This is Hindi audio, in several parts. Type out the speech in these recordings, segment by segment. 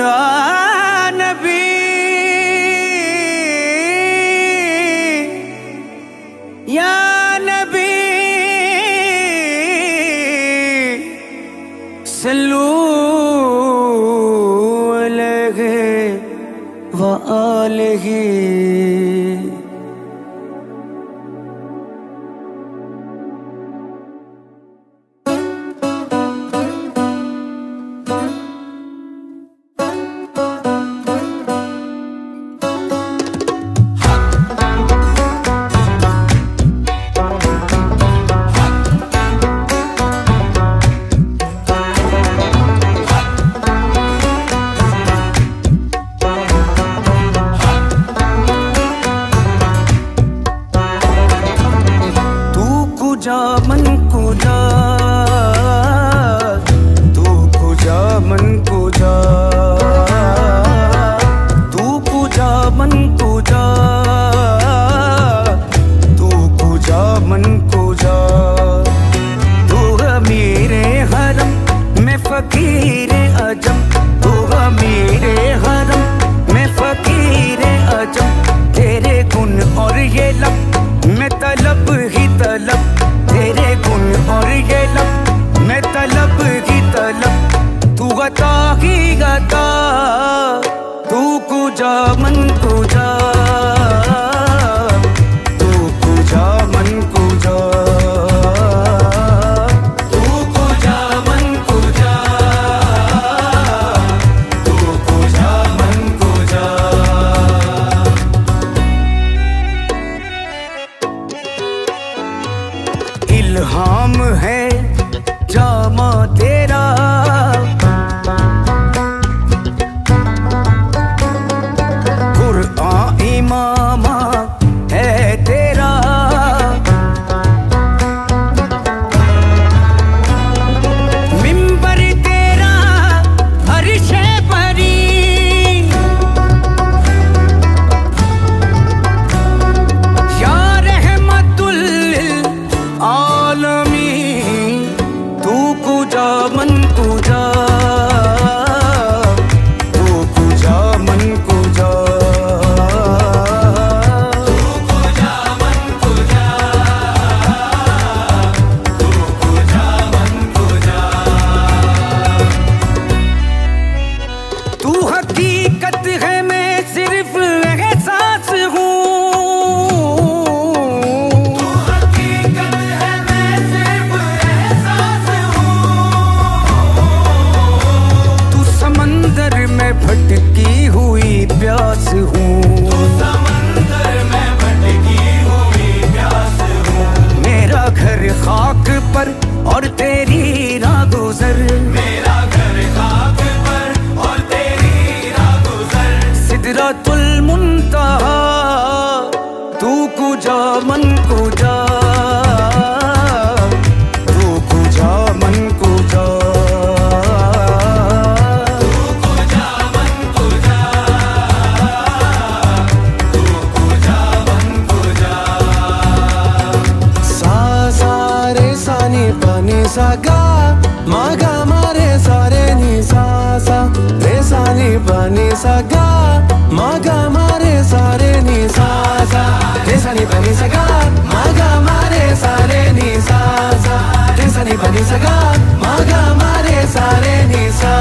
या नबी या नबी सल्लू अलैहि व आलिहि। कुजा मन कुजा तू कुजा मन कुजा तू कुजा मन कुजा तू कुजा मन कुजा। तू मेरे हरम में फकीर अजम, तू मेरे हरम में फकीर अजम। तेरे गुण और ये लब मैं तलब ही तलब, तेरे गुण और ये लब मैं तलब ही तलब। तू अता ही अता तू कुजा मन कुजा तू कुजा मन कुजा तू कुजा मन कुजा तू कुजा मन कुजा। इल्हाम है जामा तेरा, कुरआन इमामा है तेरा। मिंबर तेरा अर्शे परी, या रहमतुल आलमी। तू कुजा मन कुजा तू कुजा मन कुजा तू कुजा मन कुजा तू कुजा मन कुजा। तू हकीकत है मैं सिर्फ एहसास हूँ, भटकी हुई प्यास हूँ, समंदर में भटकी हुई प्यास हूँ। मेरा घर खाक पर और तेरी राह गुजर, मेरा घर खाक पर और तेरी राह गुजर। सिदरतुल मुंतहा तू कुजा मन कुजा तू कुजा मन कुजा। सागा मागा मारे सारे नी सा सा रे सा नी बनी सागा मागा मारे सारे नी सा सा रे सा नी बनी सागा मागा मारे सारे नी सा सा रे सा नी बनी सागा मागा मारे सारे नी सा।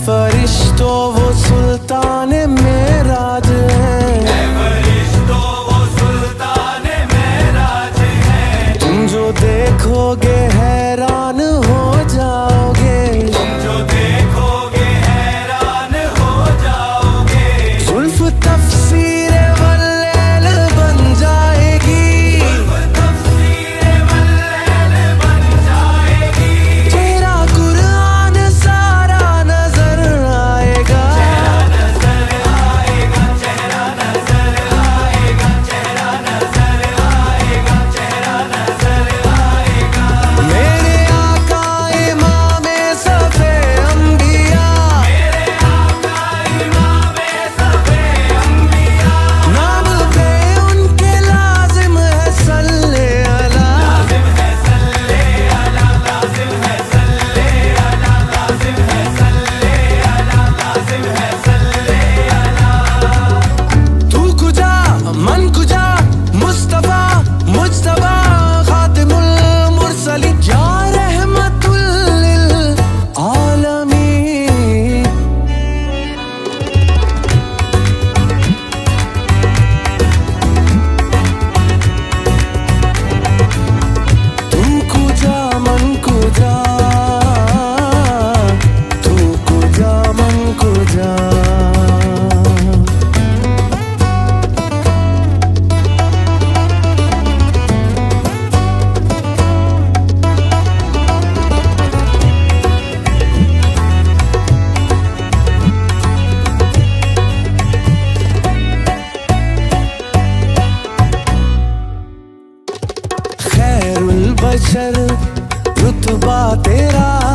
फरिश्तों वो सुल्तान मेराज है, फरिश्तों वो सुल्तान मेराज है। तुम जो देखोगे हैरान हो जाओगे, तुम जो देखोगे हैरान हो जाओगे। जुल्फ तफसीर वल्लैल बन जाएगी, जुल्फ तफसीर वल्लैल बन जाएगी। तेरा कुरान सारा नजर आएगा, बशर रुतबा तेरा